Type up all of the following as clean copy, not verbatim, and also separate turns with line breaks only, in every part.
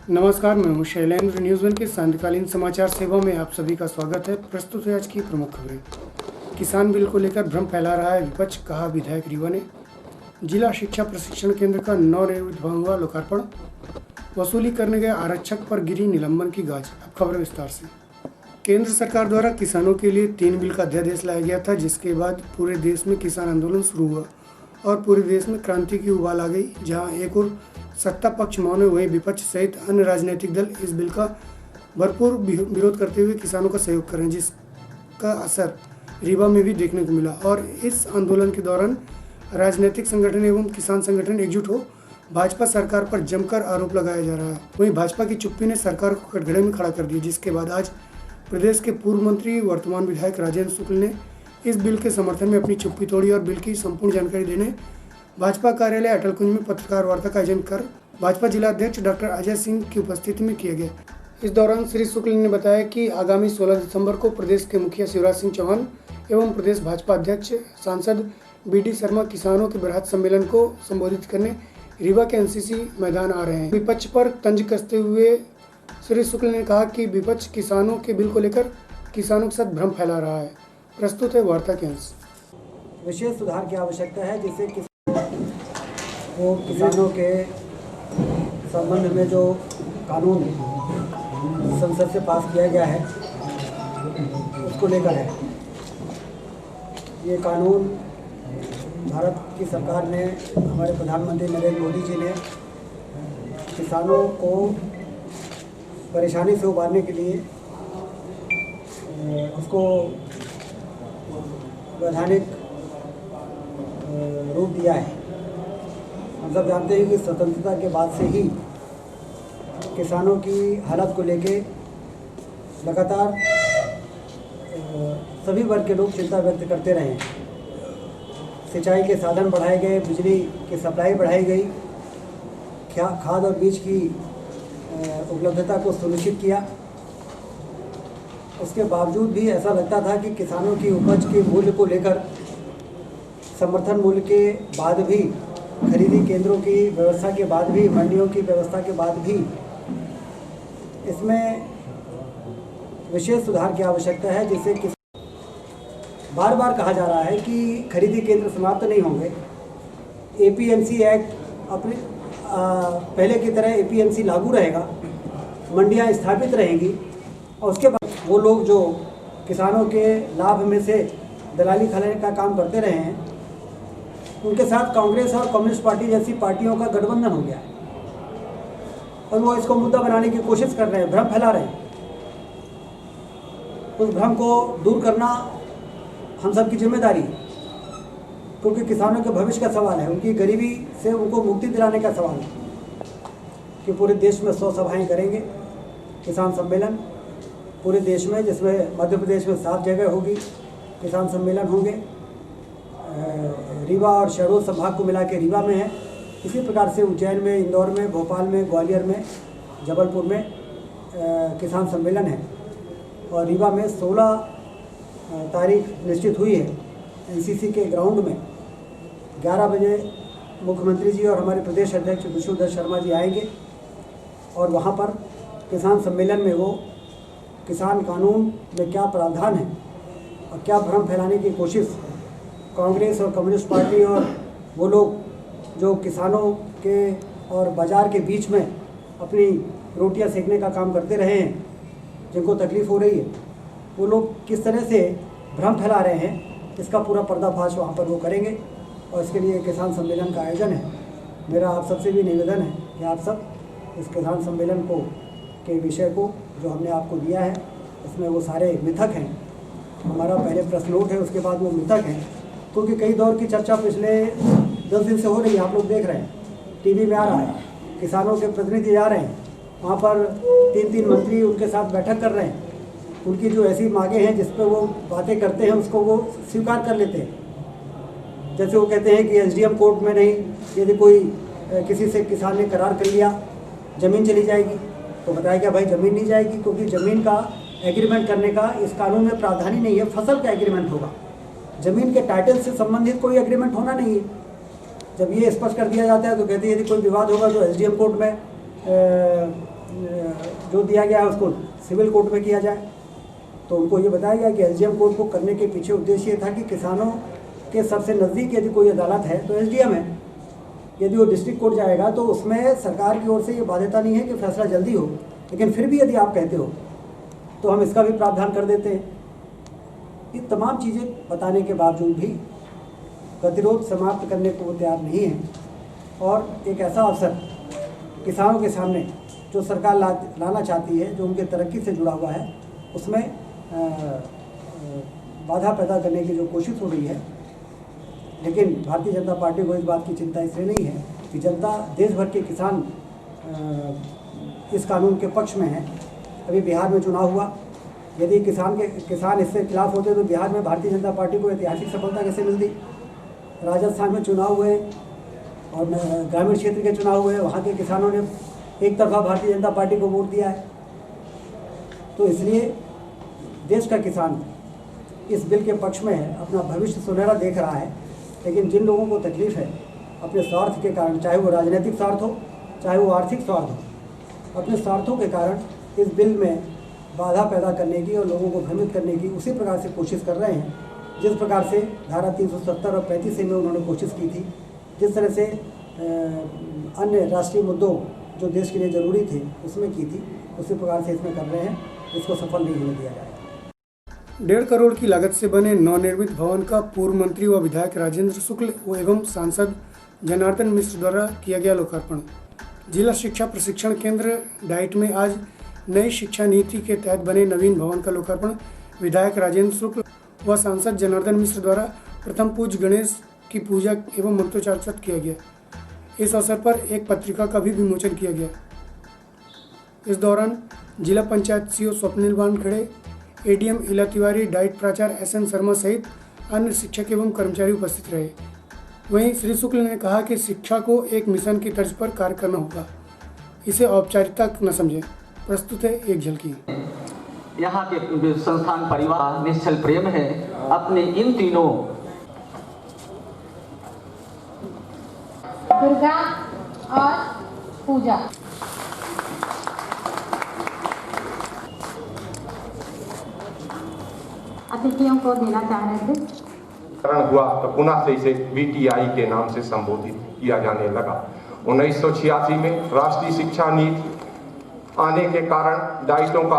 नमस्कार, मैं हूं शैलेंद्र। न्यूज़ वन के सांध्यकालीन समाचार सेवा में आप सभी का स्वागत है। प्रस्तुत है आज की प्रमुख खबरें। किसान बिल को लेकर भ्रम फैला रहा है विपक्ष, कहा विधायक रीवा ने। जिला शिक्षा प्रशिक्षण केंद्र का नवनिर्मित भवन हुआ लोकार्पण। वसूली करने गए आरक्षक पर गिरी निलंबन की गाज। अब खबर विस्तार से। केंद्र सरकार द्वारा किसानों के लिए 3 बिल का अध्यादेश लाया गया था, जिसके बाद पूरे देश में किसान आंदोलन शुरू हुआ और पूरे देश में क्रांति की उबाल आ गई। जहां एक और सत्ता पक्ष मौन में, वहीं विपक्ष सहित अन्य राजनीतिक दल इस बिल का भरपूर विरोध करते हुए किसानों का सहयोग कर रहे हैं, जिसका असर रीवा में भी देखने को मिला। और इस आंदोलन के दौरान राजनीतिक संगठन एवं किसान संगठन एकजुट हो भाजपा सरकार पर जमकर आरोप लगाया जा रहा है। वहीं भाजपा की चुप्पी ने सरकार को कटघरे में खड़ा कर दिया, जिसके बाद आज प्रदेश के पूर्व मंत्री वर्तमान विधायक राजेंद्र शुक्ल ने इस बिल के समर्थन में अपनी चुप्पी तोड़ी और बिल की संपूर्ण जानकारी देने भाजपा कार्यालय अटल कुंज में पत्रकार वार्ता का आयोजन कर भाजपा जिला अध्यक्ष डॉक्टर अजय सिंह की उपस्थिति में किया गया। इस दौरान श्री शुक्ल ने बताया कि आगामी 16 दिसंबर को प्रदेश के मुखिया शिवराज सिंह चौहान एवं प्रदेश भाजपा अध्यक्ष सांसद बीडी शर्मा किसानों के बृहद सम्मेलन को संबोधित करने रीवा के एनसीसी मैदान आ रहे हैं। विपक्ष पर तंज कसते हुए श्री शुक्ल ने कहा कि विपक्ष किसानों के बिल को लेकर किसानों के साथ भ्रम फैला रहा है। प्रस्तुत है वार्ता के अंश।
विशेष सुधार की आवश्यकता है, जिससे वो किसानों के संबंध में जो कानून संसद से पास किया गया है उसको लेकर है। ये कानून भारत की सरकार ने, हमारे प्रधानमंत्री नरेंद्र मोदी जी ने किसानों को परेशानी से उबारने के लिए उसको वैधानिक रूप दिया है। हम सब जानते हैं कि स्वतंत्रता के बाद से ही किसानों की हालत को लेके लगातार सभी वर्ग के लोग चिंता व्यक्त करते रहे हैं। सिंचाई के साधन बढ़ाए गए, बिजली की सप्लाई बढ़ाई गई, खाद और बीज की उपलब्धता को सुनिश्चित किया। उसके बावजूद भी ऐसा लगता था कि किसानों की उपज के मूल्य को लेकर, समर्थन मूल्य के बाद भी, खरीदी केंद्रों की व्यवस्था के बाद भी, मंडियों की व्यवस्था के बाद भी इसमें विशेष सुधार की आवश्यकता है, जिससे कि बार बार कहा जा रहा है कि खरीदी केंद्र समाप्त नहीं होंगे। एपीएमसी एक्ट अपने पहले की तरह एपीएमसी लागू रहेगा, मंडियां स्थापित रहेंगी और उसके बाद वो लोग जो किसानों के लाभ में से दलाली खाने का काम करते रहे हैं, उनके साथ कांग्रेस और कम्युनिस्ट पार्टी जैसी पार्टियों का गठबंधन हो गया है और वो इसको मुद्दा बनाने की कोशिश कर रहे हैं, भ्रम फैला रहे हैं। उस भ्रम को दूर करना हम सब की जिम्मेदारी है, क्योंकि किसानों के भविष्य का सवाल है, उनकी गरीबी से उनको मुक्ति दिलाने का सवाल है। कि पूरे देश में 100 सभाएँ करेंगे, किसान सम्मेलन पूरे देश में, जिसमें मध्य प्रदेश में 7 जगह होगी किसान सम्मेलन होंगे। रीवा और शहडोल संभाग को मिला के रीवा में है। इसी प्रकार से उज्जैन में, इंदौर में, भोपाल में, ग्वालियर में, जबलपुर में किसान सम्मेलन है। और रीवा में 16 तारीख निश्चित हुई है एनसीसी के ग्राउंड में। 11 बजे मुख्यमंत्री जी और हमारे प्रदेश अध्यक्ष विष्णुदत्त शर्मा जी आएंगे और वहाँ पर किसान सम्मेलन में वो किसान कानून में क्या प्रावधान है और क्या भ्रम फैलाने की कोशिश कांग्रेस और कम्युनिस्ट पार्टी और वो लोग जो किसानों के और बाज़ार के बीच में अपनी रोटियां सेकने का काम करते रहे हैं, जिनको तकलीफ़ हो रही है, वो लोग किस तरह से भ्रम फैला रहे हैं, इसका पूरा पर्दाफाश वहाँ पर वो करेंगे। और इसके लिए किसान सम्मेलन का आयोजन है। मेरा आप सबसे भी निवेदन है कि आप सब इस किसान सम्मेलन को के विषय को जो हमने आपको दिया है, इसमें वो सारे मिथक हैं। हमारा पहले प्रेस नोट है, उसके बाद वो मिथक हैं, क्योंकि कई दौर की चर्चा पिछले 10 दिन से हो रही है। आप लोग देख रहे हैं, टीवी में आ रहा है, किसानों के प्रतिनिधि जा रहे हैं, वहाँ पर 3-3 मंत्री उनके साथ बैठक कर रहे हैं। उनकी जो ऐसी मांगे हैं जिस पर वो बातें करते हैं, उसको वो स्वीकार कर लेते हैं। जैसे वो कहते हैं कि एसडीएम कोर्ट में नहीं, यदि कोई किसी से किसान ने करार कर लिया, ज़मीन चली जाएगी, तो बताया क्या भाई ज़मीन नहीं जाएगी, क्योंकि ज़मीन का एग्रीमेंट करने का इस कानून में प्रावधान ही नहीं है। फसल का एग्रीमेंट होगा, ज़मीन के टाइटल से संबंधित कोई एग्रीमेंट होना नहीं है। जब ये स्पष्ट कर दिया जाता है तो कहते हैं यदि कोई विवाद होगा तो एसडीएम कोर्ट में जो दिया गया है उसको सिविल कोर्ट में किया जाए। तो उनको ये बताया गया कि एसडीएम कोर्ट को करने के पीछे उद्देश्य ये था कि किसानों के सबसे नज़दीक यदि कोई अदालत है तो एसडीएम है। यदि वो डिस्ट्रिक्ट कोर्ट जाएगा तो उसमें सरकार की ओर से ये बाध्यता नहीं है कि फैसला जल्दी हो, लेकिन फिर भी यदि आप कहते हो तो हम इसका भी प्रावधान कर देते हैं। ये तमाम चीज़ें बताने के बावजूद भी गतिरोध समाप्त करने को वो तैयार नहीं है और एक ऐसा अवसर किसानों के सामने जो सरकार लाना चाहती है, जो उनके तरक्की से जुड़ा हुआ है, उसमें बाधा पैदा करने की जो कोशिश हो रही है। लेकिन भारतीय जनता पार्टी को इस बात की चिंता इसलिए नहीं है कि जनता, देश भर के किसान इस कानून के पक्ष में हैं। अभी बिहार में चुनाव हुआ, यदि किसान इससे खिलाफ होते तो बिहार में भारतीय जनता पार्टी को ऐतिहासिक सफलता कैसे मिलती। राजस्थान में चुनाव हुए और ग्रामीण क्षेत्र के चुनाव हुए, वहाँ के किसानों ने एक तरफा भारतीय जनता पार्टी को वोट दिया है। तो इसलिए देश का किसान इस बिल के पक्ष में है, अपना भविष्य सुनहरा देख रहा है। लेकिन जिन लोगों को तकलीफ़ है अपने स्वार्थ के कारण, चाहे वो राजनीतिक स्वार्थ हो, चाहे वो आर्थिक स्वार्थ हो, अपने स्वार्थों के कारण इस बिल में बाधा पैदा करने की और लोगों को भ्रमित करने की उसी प्रकार से कोशिश कर रहे हैं जिस प्रकार से धारा 370 और 35 में उन्होंने कोशिश की थी। जिस तरह से अन्य राष्ट्रीय मुद्दों जो देश के लिए ज़रूरी थे उसमें की थी, उसी प्रकार से इसमें कर रहे हैं। इसको सफल नहीं होने दिया जाएगा।
1.5 करोड़ की लागत से बने नवनिर्मित भवन का पूर्व मंत्री व विधायक राजेंद्र शुक्ल एवं सांसद जनार्दन मिश्र द्वारा किया गया लोकार्पण। जिला शिक्षा प्रशिक्षण केंद्र डाइट में आज नई शिक्षा नीति के तहत बने नवीन भवन का लोकार्पण विधायक राजेंद्र शुक्ल व सांसद जनार्दन मिश्र द्वारा प्रथम पूज्य गणेश की पूजा एवं मंत्रोच्चार किया गया। इस अवसर पर एक पत्रिका का भी विमोचन किया गया। इस दौरान जिला पंचायत सीओ स्वप्निल वानखेड़े, एडीएम इला तिवारी, डाइट प्राचार्य एसएन शर्मा सहित अन्य शिक्षक एवं कर्मचारी उपस्थित रहे। वहीं श्री शुक्ल ने कहा कि शिक्षा को एक मिशन की तर्ज पर कार्य करना होगा, इसे औपचारिकता न समझें। प्रस्तुत है एक झलकी।
यहाँ के संस्थान परिवार निश्चल प्रेम है। अपने इन तीनों
दुर्गा और पूजा अतिथियों को देना चाह रहे थे।
हुआ तो पुनः से इसे बीटीआई के नाम से संबोधित किया जाने लगा। 1986 में राष्ट्रीय शिक्षा नीति आने के कारण डाइटों का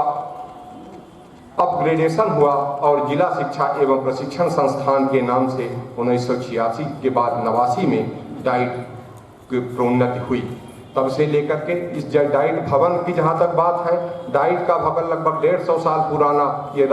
अपग्रेडेशन हुआ और जिला शिक्षा एवं प्रशिक्षण संस्थान के नाम से 1986 के बाद 89 में डाइट की प्रोन्नति हुई। तब से लेकर के इस डाइट भवन की जहाँ तक बात है, डाइट का भवन लगभग 150 साल पुराना ये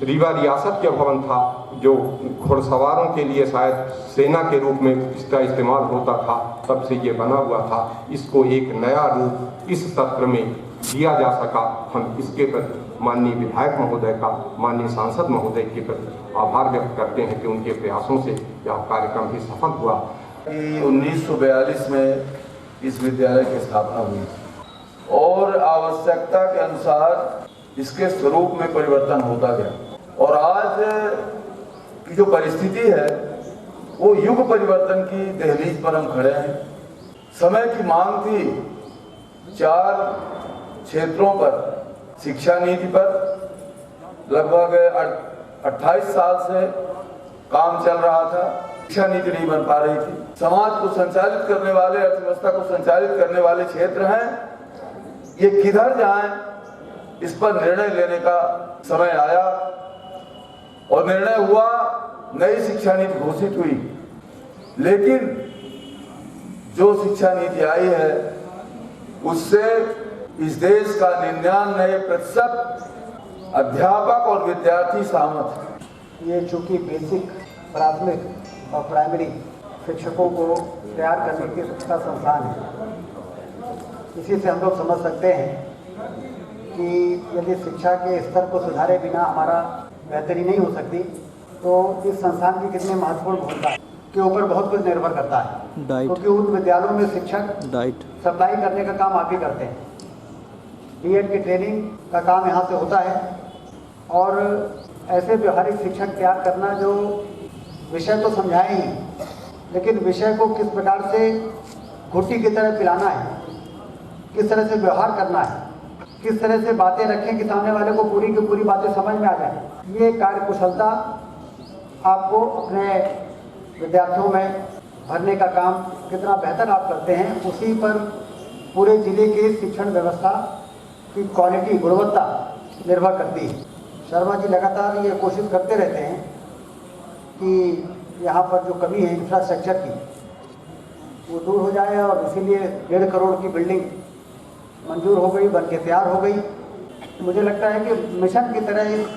रीवा रियासत का भवन था, जो घुड़सवारों के लिए शायद सेना के रूप में इसका इस्तेमाल होता था। तब से ये बना हुआ था। इसको एक नया रूप इस सत्र में दिया जा सका। हम इसके प्रति माननीय विधायक महोदय का, माननीय सांसद महोदय के प्रति आभार व्यक्त करते हैं कि उनके प्रयासों से यह कार्यक्रम भी सफल हुआ।
1942 में इस विद्यालय की स्थापना हुई और आवश्यकता के अनुसार इसके स्वरूप में परिवर्तन होता गया और आज की जो परिस्थिति है वो युग परिवर्तन की दहलीज पर हम खड़े हैं। समय की मांग थी 4 क्षेत्रों पर, शिक्षा नीति पर लगभग 28 साल से काम चल रहा था। शिक्षा नीति नहीं बन पा रही थी। समाज को संचालित करने वाले, अर्थव्यवस्था को संचालित करने वाले क्षेत्र हैं, ये किधर जाएं, इस पर निर्णय लेने का समय आया और निर्णय हुआ, नई शिक्षा नीति घोषित हुई। लेकिन जो शिक्षा नीति आई है उससे इस देश का 99% अध्यापक और विद्यार्थी सहमत है।
ये चूँकि बेसिक, प्राथमिक और प्राइमरी शिक्षकों को तैयार करने की शिक्षा संस्थान है, इसी से हम लोग समझ सकते हैं कि यदि शिक्षा के स्तर को सुधारे बिना हमारा बेहतरी नहीं हो सकती, तो इस संस्थान की कितने महत्वपूर्ण भूमिका के ऊपर बहुत कुछ निर्भर करता है। क्योंकि उन विद्यालयों में शिक्षक सप्लाई करने का काम आप ही करते हैं। बीएड की ट्रेनिंग का काम यहाँ से होता है और ऐसे व्यवहारिक शिक्षक तैयार करना जो विषय तो समझाएं ही, लेकिन विषय को किस प्रकार से घुट्टी की तरह पिलाना है, किस तरह से व्यवहार करना है, किस तरह से बातें रखें कि सामने वाले को पूरी की पूरी बातें समझ में आ जाए। ये कार्यकुशलता आपको अपने विद्यार्थियों में भरने का काम कितना बेहतर आप करते हैं, उसी पर पूरे जिले के शिक्षण व्यवस्था की क्वालिटी, गुणवत्ता निर्भर करती है। शर्मा जी लगातार ये कोशिश करते रहते हैं कि यहाँ पर जो कमी है इंफ्रास्ट्रक्चर की वो दूर हो जाए, और इसीलिए 1.5 करोड़ की बिल्डिंग मंजूर हो गई, बन के तैयार हो गई। मुझे लगता है कि मिशन की तरह इस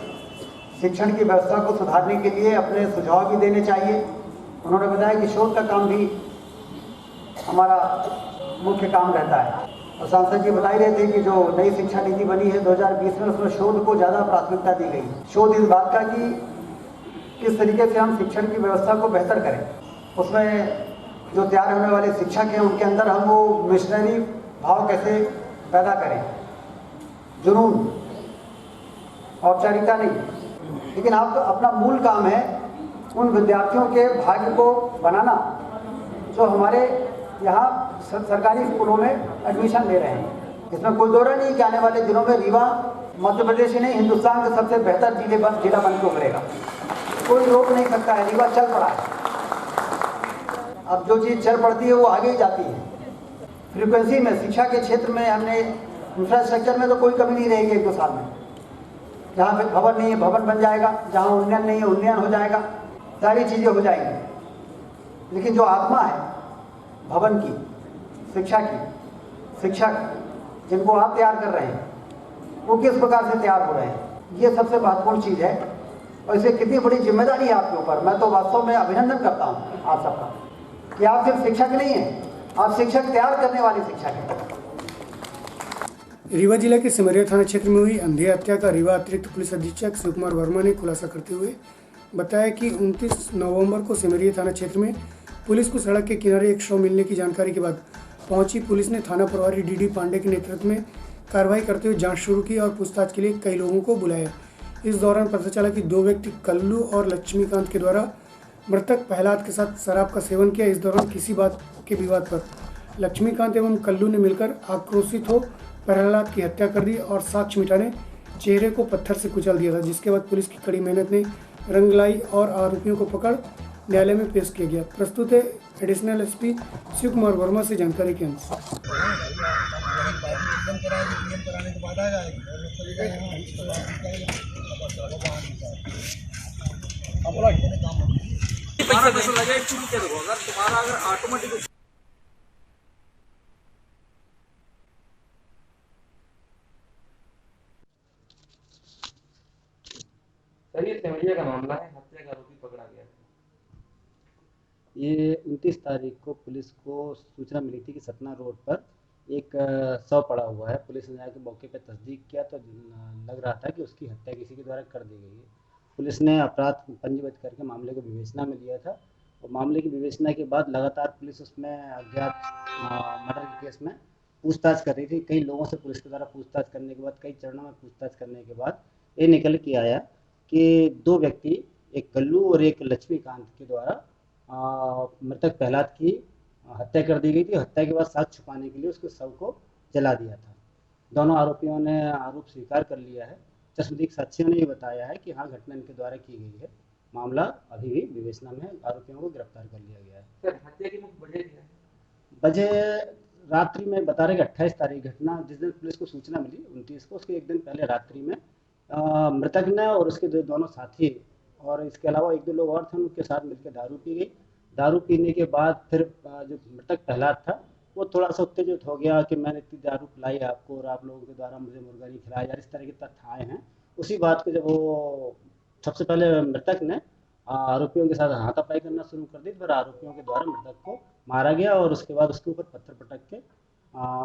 शिक्षण की व्यवस्था को सुधारने के लिए अपने सुझाव भी देने चाहिए। उन्होंने बताया कि शोध का काम भी हमारा मुख्य काम रहता है, और सांसद जी बता ही रहे थे कि जो नई शिक्षा नीति बनी है 2020 में, उसमें शोध को ज़्यादा प्राथमिकता दी गई। शोध इस बात का कि किस तरीके से हम शिक्षण की व्यवस्था को बेहतर करें, उसमें जो तैयार होने वाले शिक्षक हैं उनके अंदर हम वो मिशनरी भाव कैसे पैदा करें, जुनून, औपचारिकता नहीं। लेकिन आपका अपना मूल काम है उन विद्यार्थियों के भाग्य को बनाना जो हमारे यहाँ सरकारी स्कूलों में एडमिशन ले रहे हैं। इसमें कोई दौरा नहीं कि आने वाले दिनों में रीवा मध्य प्रदेश ही नहीं, हिंदुस्तान का सबसे बेहतर जिला बन के उभरेगा। कोई रोक नहीं सकता है, रीवा चल पड़ा है। अब जो चीज़ चल पड़ती है वो आगे ही जाती है। फ्रीक्वेंसी में, शिक्षा के क्षेत्र में हमने इंफ्रास्ट्रक्चर में तो कोई कमी नहीं रहेगी 1-2 साल में। जहाँ पे भवन नहीं है भवन बन जाएगा, जहाँ उन्नयन नहीं है उन्नयन हो जाएगा, सारी चीज़ें हो जाएंगी। लेकिन जो आत्मा है भवन की, शिक्षा की, शिक्षक जिनको आप तैयार कर रहे हैं वो किस प्रकार से तैयार हो रहे हैं, ये सबसे महत्वपूर्ण चीज़ है। और इसे कितनी बड़ी जिम्मेदारी है आपके ऊपर। मैं तो वास्तव में अभिनंदन करता हूँ आप सबका कि आप सिर्फ शिक्षक नहीं हैं, आप शिक्षक तैयार करने वाले शिक्षक हैं।
रीवा जिला के सिमरिया थाना क्षेत्र में हुई अंधे हत्या का रीवा अतिरिक्त पुलिस अधीक्षक शिव कुमार वर्मा ने खुलासा करते हुए बताया कि 29 नवंबर को सिमरिया थाना क्षेत्र में पुलिस को सड़क के किनारे एक शव मिलने की जानकारी के बाद पहुंची पुलिस ने थाना प्रभारी डी पांडे के नेतृत्व में कार्रवाई करते हुए जांच शुरू की और पूछताछ के लिए कई लोगों को बुलाया। इस दौरान पता चला कि 2 व्यक्ति कल्लू और लक्ष्मीकांत के द्वारा मृतक प्रहलाद के साथ शराब का सेवन किया। इस दौरान किसी बात के विवाद पर लक्ष्मीकांत एवं कल्लू ने मिलकर आक्रोशित हो प्रहलाद की हत्या कर दी और साक्ष्य मिटाने चेहरे को पत्थर से कुचल दिया था, जिसके बाद पुलिस की कड़ी मेहनत ने रंग लाई और आरोपियों को पकड़ न्यायालय में पेश किया गया। प्रस्तुत है एडिशनल एसपी शिव कुमार वर्मा से जानकारी के अनुसार।
ये सिमरिया का मामला है, हत्या का आरोपी पकड़ा गया।
ये 29 तारीख को पुलिस को सूचना मिली थी कि सतना रोड पर एक शव पड़ा हुआ है। पुलिस ने जाकर मौके पर तस्दीक किया तो लग रहा था कि उसकी हत्या किसी के द्वारा कर दी गई है। पुलिस ने अपराध पंजीबद्ध करके मामले को विवेचना में लिया था और मामले की विवेचना के बाद लगातार पुलिस उसमें अज्ञात मर्डर के केस में पूछताछ कर रही थी। कई लोगों से पुलिस के द्वारा पूछताछ करने के बाद, कई चरणों में पूछताछ करने के बाद ये निकल के आया कि 2 व्यक्ति, एक कल्लू और एक लक्ष्मीकांत के द्वारा मृतक प्रहलाद की हत्या कर दी गई थी। हत्या के बाद साक्ष्य छुपाने के लिए उसके शव को जला दिया था। दोनों आरोपियों ने आरोप स्वीकार कर लिया है। चश्मदीद साक्षियों ने ये बताया है कि हाँ, घटना इनके द्वारा की गई है। मामला अभी भी विवेचना में है। आरोपियों को गिरफ्तार कर लिया गया है।
सर, हत्या की मुख्य वजह क्या है?
वजह रात्रि में बता रहे कि 28 तारीख घटना, जिस दिन पुलिस को सूचना मिली 29 को, उसके एक दिन पहले रात्रि में मृतक ने और उसके दोनों साथी और इसके अलावा 1-2 लोग और थे, उनके साथ मिलकर दारू पी गई। दारू पीने के बाद फिर जो मृतक प्रहलाद था वो थोड़ा सा उत्तेजित हो गया कि मैंने इतनी दारू पिलाई आपको और आप लोगों के द्वारा मुझे मुर्गा नहीं खिलाया यार, इस तरह के तथ्य आए हैं। उसी बात को जब वो सबसे पहले मृतक ने आरोपियों के साथ हाथापाई करना शुरू कर दी, फिर आरोपियों के द्वारा मृतक को मारा गया और उसके बाद उसके ऊपर पत्थर पटक के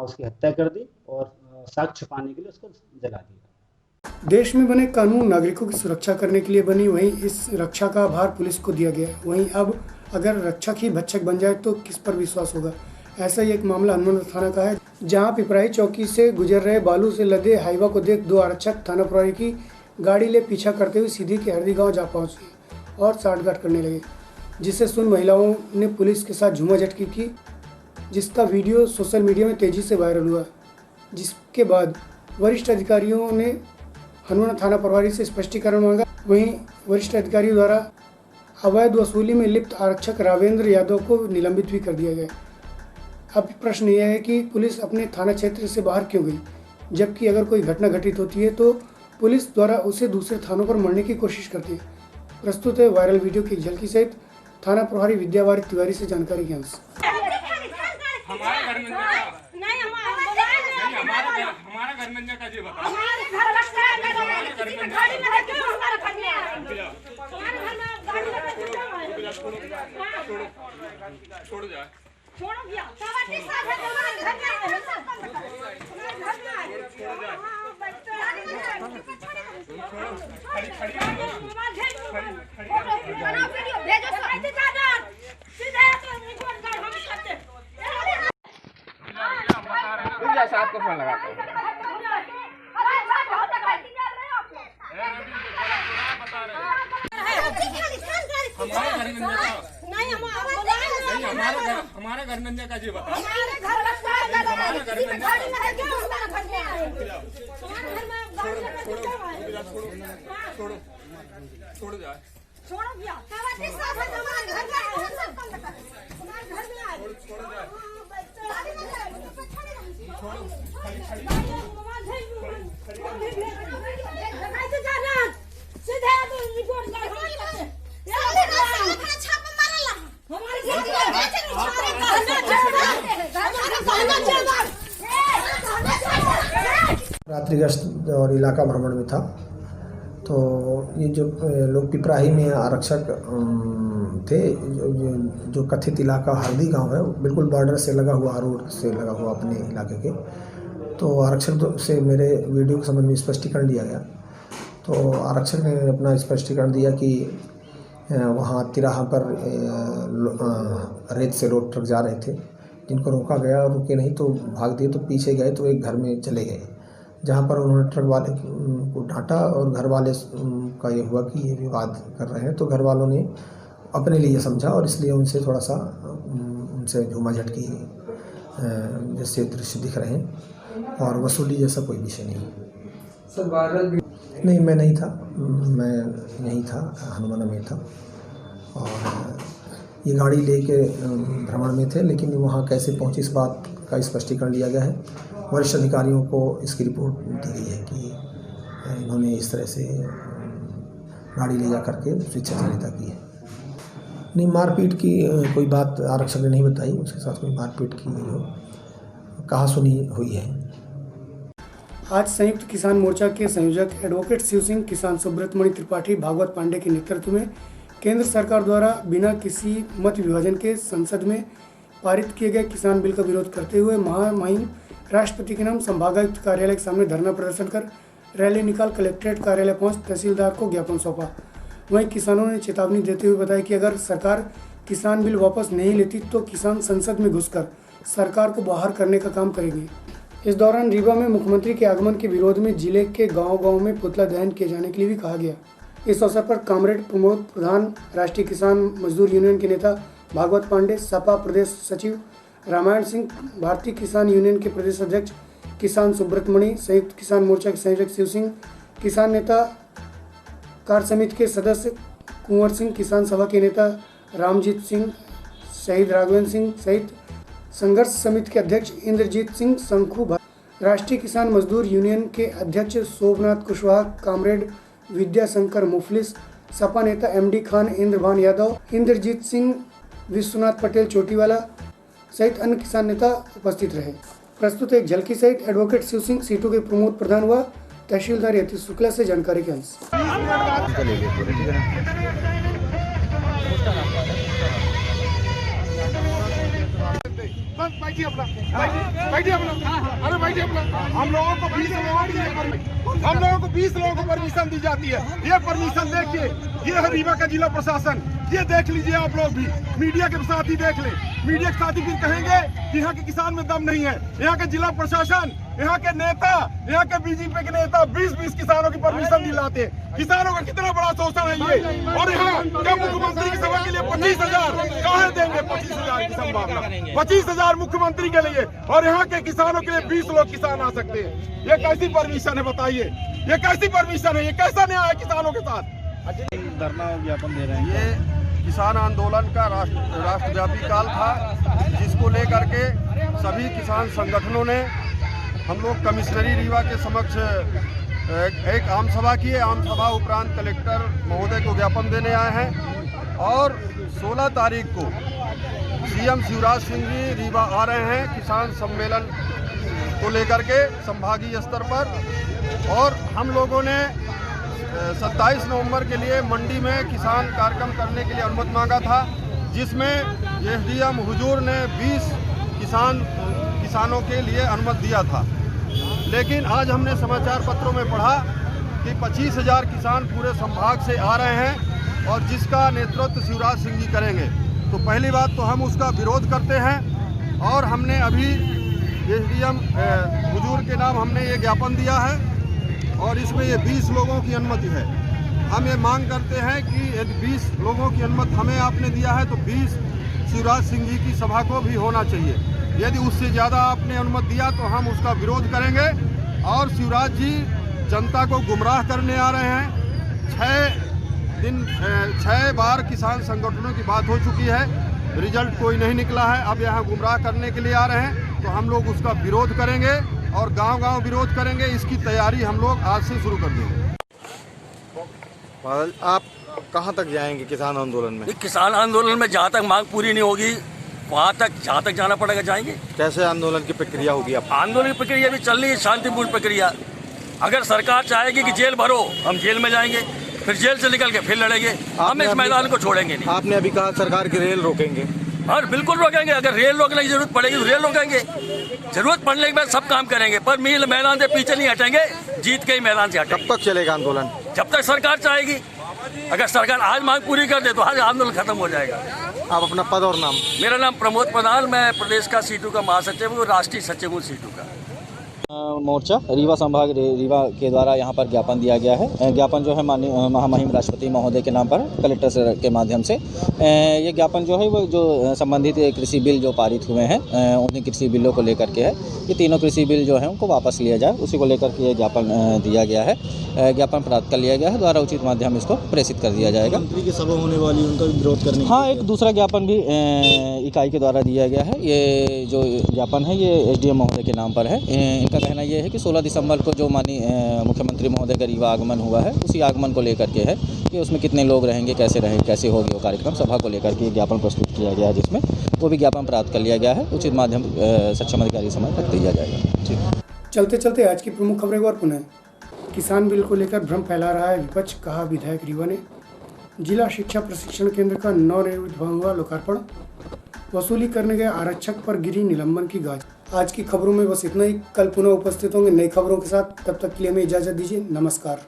उसकी हत्या कर दी और साक्ष्य छुपाने के लिए उसको जला दिया।
देश में बने कानून नागरिकों की सुरक्षा करने के लिए बनी, वहीं इस रक्षा का भार पुलिस को दिया गया है। वहीं अब अगर रक्षक ही भक्षक बन जाए तो किस पर विश्वास होगा। ऐसा ही एक मामला हनुमानगढ़ थाना का है, जहां पिपराही चौकी से गुजर रहे बालू से लदे हाईवा को देख 2 आरक्षक थाना प्रभारी की गाड़ी ले पीछा करते हुए सीधी के हरदी गाँव जा पहुँचे और साठगांठ करने लगे, जिससे सुन महिलाओं ने पुलिस के साथ झूमाझटकी की, जिसका वीडियो सोशल मीडिया में तेजी से वायरल हुआ। जिसके बाद वरिष्ठ अधिकारियों ने हनुमान थाना प्रभारी से स्पष्टीकरण मांगा। वहीं वरिष्ठ अधिकारियों द्वारा अवैध वसूली में लिप्त आरक्षक रावेंद्र यादव को निलंबित भी कर दिया गया। अब प्रश्न यह है कि पुलिस अपने थाना क्षेत्र से बाहर क्यों गई, जबकि अगर कोई घटना घटित होती है तो पुलिस द्वारा उसे दूसरे थानों पर मरने की कोशिश करती है। प्रस्तुत है वायरल वीडियो की झलकी सहित थाना प्रभारी विद्यावारी तिवारी से जानकारी के अंश।
छोड़ो भैया, सवाटी साथ है हमारे घर में है, घर में आए, बना वीडियो भेजो साइड दादा, सीधे तो रिकॉर्ड कर हम करते,
पूजा साहब को फोन लगाते हैं।
अरे साहब बहुत गलती कर रहे हो आप लोग, बता रहे हमारे घर में नहीं हमारे घर में का जी बता हमारे घर लगता है हमारे घर में गाड़ी में है क्यों हमारे घर में आए हमारे घर में गाड़ी में क्यों आए छोड़ो छोड़ जा छोड़ो भैया सवाटी साथ है हमारे घर में आए हमारे घर में आए छोड़ जा गाड़ी में है छोड़ो खड़ी जाना सीधे तो रिपोर्ट कर
रात्रि गश्त और इलाका भ्रमण में था, तो ये जो लोग पिपराही में आरक्षक थे, जो कथित इलाका हरदी गांव है, बिल्कुल बॉर्डर से लगा हुआ, रोड से लगा हुआ अपने इलाके के, तो आरक्षक से मेरे वीडियो के संबंध में स्पष्टीकरण दिया गया। तो आरक्षक ने अपना स्पष्टीकरण दिया कि वहाँ तिराहा पर रेत से लोड ट्रक जा रहे थे, जिनको रोका गया और रुके नहीं तो भाग दिए, तो पीछे गए तो एक घर में चले गए, जहाँ पर उन्होंने ट्रक वाले को डांटा और घर वाले का ये हुआ कि ये विवाद कर रहे हैं, तो घर वालों ने अपने लिए समझा और इसलिए उनसे थोड़ा सा उनसे झूमाझट की जैसे दृश्य दिख रहे हैं, और वसूली जैसा कोई विषय नहीं।
सर वायरल
नहीं, मैं नहीं था, मैं यहीं था, हनुमाना में था, और ये गाड़ी लेके भ्रमण में थे, लेकिन वहाँ कैसे पहुँचे इस बात का स्पष्टीकरण दिया गया है। वरिष्ठ अधिकारियों को इसकी रिपोर्ट दी गई है कि इन्होंने इस तरह से गाड़ी ले जा करके स्वेच्छाचारिता की है। नहीं, मारपीट की कोई बात आरक्षक ने नहीं बताई, उसके साथ कोई मारपीट की जो कहा सुनी हुई है।
आज संयुक्त किसान मोर्चा के संयोजक एडवोकेट शिव सिंह, किसान सुब्रत मणि त्रिपाठी, भागवत पांडे के नेतृत्व में केंद्र सरकार द्वारा बिना किसी मत विभाजन के संसद में पारित किए गए किसान बिल का विरोध करते हुए महामहिम राष्ट्रपति के नाम संभागायुक्त कार्यालय के सामने धरना प्रदर्शन कर रैली निकाल कलेक्ट्रेट कार्यालय पहुंच तहसीलदार को ज्ञापन सौंपा। वहीं किसानों ने चेतावनी देते हुए बताया कि अगर सरकार किसान बिल वापस नहीं लेती तो किसान संसद में घुसकर सरकार को बाहर करने का काम करेंगे। इस दौरान रीवा में मुख्यमंत्री के आगमन के विरोध में जिले के गांव-गांव में पुतला दहन किए जाने के लिए भी कहा गया। इस अवसर पर कॉमरेड प्रमोद प्रधान, राष्ट्रीय किसान मजदूर यूनियन के नेता भागवत पांडे, सपा प्रदेश सचिव रामायण सिंह, भारतीय किसान यूनियन के प्रदेश अध्यक्ष किसान सुब्रत मणि, संयुक्त किसान मोर्चा के संयोजक शिव सिंह, किसान नेता कार्य समिति के सदस्य कुंवर सिंह, किसान सभा के नेता रामजीत सिंह, शहीद राघवेंद्र सिंह सहित संघर्ष समिति के अध्यक्ष इंद्रजीत सिंह शंखू, राष्ट्रीय किसान मजदूर यूनियन के अध्यक्ष शोभनाथ कुशवाहा, कॉमरेड विद्याशंकर मुफलिस, सपा नेता एमडी खान, इंद्रभान यादव, इंद्रजीत सिंह, विश्वनाथ पटेल चोटीवाला सहित अन्य किसान नेता उपस्थित रहे। प्रस्तुत एक झलकी सहित एडवोकेट शिव सिंह, सीटों के प्रमोद प्रधान व तहसीलदार यतीश शुक्ला से जानकारी के अंश।
बैठिए अपना, अरे बैठिए अपना। हम लोगों को 20 लोगों को परमिशन दी जाती है। ये परमिशन देखिए, ये है रीवा का जिला प्रशासन, ये देख लीजिए आप लोग भी, मीडिया के साथ ही देख लें। मीडिया के साथ ही फिर कहेंगे कि यहाँ के किसान में दम नहीं है। यहाँ के जिला प्रशासन, यहाँ के नेता, यहाँ के बीजेपी के नेता 20-20 किसानों की परमिशन दिलाते, किसानों का कितना बड़ा शोषण है ये। और यहाँ क्या मुख्यमंत्री की सभा के लिए 25,000 कहाँ देंगे? 25,000 की संभावना, 25,000 मुख्यमंत्री के लिए, और यहाँ के किसानों के लिए 20 लोग किसान आ सकते हैं। ये कैसी परमिशन है बताइए? ये कैसी परमिशन है? ये कैसा न्याय है किसानों के साथ?
धरना ज्ञापन दे रहे हैं।
ये किसान आंदोलन का राष्ट्रव्यापी काल था, जिसको लेकर के सभी किसान संगठनों ने हम लोग कमिश्नरी रीवा के समक्ष एक आम सभा की है। आम सभा उपरांत कलेक्टर महोदय को ज्ञापन देने आए हैं और 16 तारीख को सीएम शिवराज सिंह जी रीवा आ रहे हैं किसान सम्मेलन को लेकर के संभागीय स्तर पर। और हम लोगों ने 27 नवंबर के लिए मंडी में किसान कार्यक्रम करने के लिए अनुमति मांगा था, जिसमें एसडीएम हुजूर ने 20 किसानों के लिए अनुमति दिया था। लेकिन आज हमने समाचार पत्रों में पढ़ा कि 25,000 किसान पूरे संभाग से आ रहे हैं और जिसका नेतृत्व शिवराज सिंह जी करेंगे। तो पहली बात तो हम उसका विरोध करते हैं और हमने अभी एसडीएम हुजूर के नाम हमने ये ज्ञापन दिया है और इसमें ये 20 लोगों की अनुमति है। हम ये मांग करते हैं कि यदि 20 लोगों की अनुमति हमें आपने दिया है तो 20 शिवराज सिंह जी की सभा को भी होना चाहिए। यदि उससे ज़्यादा आपने अनुमति दिया तो हम उसका विरोध करेंगे। और शिवराज जी जनता को गुमराह करने आ रहे हैं। 6 बार किसान संगठनों की बात हो चुकी है, रिजल्ट कोई नहीं निकला है। अब यहाँ गुमराह करने के लिए आ रहे हैं, तो हम लोग उसका विरोध करेंगे और गांव-गांव विरोध करेंगे। इसकी तैयारी हम लोग आज से शुरू कर देंगे।
बादल, आप कहां तक जाएंगे किसान आंदोलन में?
किसान आंदोलन में जहां तक मांग पूरी नहीं होगी वहां तक जहां तक जाना पड़ेगा जाएंगे।
कैसे आंदोलन की प्रक्रिया होगी? अब
आंदोलन की प्रक्रिया भी चल रही है, शांतिपूर्ण प्रक्रिया। अगर सरकार चाहेगी कि जेल भरो, हम जेल में जाएंगे, फिर जेल से निकल के फिर लड़ेंगे। हम इस मैदान को छोड़ेंगे नहीं।
आपने अभी कहा सरकार की रेल रोकेंगे।
हाँ बिल्कुल रोकेंगे। अगर रेल रोकने की जरूरत पड़ेगी तो रेल रोकेंगे। जरूरत पड़ने के बाद सब काम करेंगे, पर मील मैदान से पीछे नहीं हटेंगे, जीत के ही मैदान से हटेंगे।
कब तक चलेगा आंदोलन?
जब तक सरकार चाहेगी। अगर सरकार आज मांग पूरी कर दे तो आज आंदोलन खत्म हो जाएगा।
आप अपना पद और नाम?
मेरा नाम प्रमोद प्रधान, मैं प्रदेश का सीटू का महासचिव हूँ, राष्ट्रीय सचिव हूँ सीटू का।
मोर्चा रीवा संभाग रीवा के द्वारा यहाँ पर ज्ञापन दिया गया है। ज्ञापन जो है माननीय महामहिम राष्ट्रपति महोदय के नाम पर कलेक्टर के माध्यम से ये ज्ञापन जो है वो जो संबंधित कृषि बिल जो पारित हुए हैं उन्हीं कृषि बिलों को लेकर के है। ये तीनों कृषि बिल जो है उनको वापस लिया जाए, उसी को लेकर के ये ज्ञापन दिया गया है। ज्ञापन प्राप्त कर लिया गया है, द्वारा उचित माध्यम इसको प्रेषित कर दिया जाएगा।
मंत्री की सभा होने वाली उनका विरोध करने।
हाँ, एक दूसरा ज्ञापन भी इकाई के द्वारा दिया गया है। ये जो ज्ञापन है ये एसडीएम महोदय के नाम पर है। इनका कहना ये है कि 16 दिसंबर को जो माननीय मुख्यमंत्री महोदय का रीवा आगमन हुआ है, उसी आगमन को लेकर के है कि उसमें कितने लोग रहेंगे, कैसे होगी वो कार्यक्रम, सभा को लेकर के ज्ञापन प्रस्तुत किया गया है, जिसमें वो भी ज्ञापन प्राप्त कर लिया गया है। उचित माध्यम सक्षम अधिकारी समय तक दिया जाएगा। जी।
चलते चलते आज की प्रमुख खबरें और पुनः। किसान बिल को लेकर भ्रम फैला रहा है विपक्ष, कहा विधायक रीवा ने। जिला शिक्षा प्रशिक्षण केंद्र का नवनिर्मित भवन हुआ लोकार्पण। वसूली करने गए आरक्षक पर गिरी निलंबन की गाज। आज की खबरों में बस इतना ही। कल पुनः उपस्थित होंगे नई खबरों के साथ। तब तक के लिए हमें इजाजत दीजिए। नमस्कार।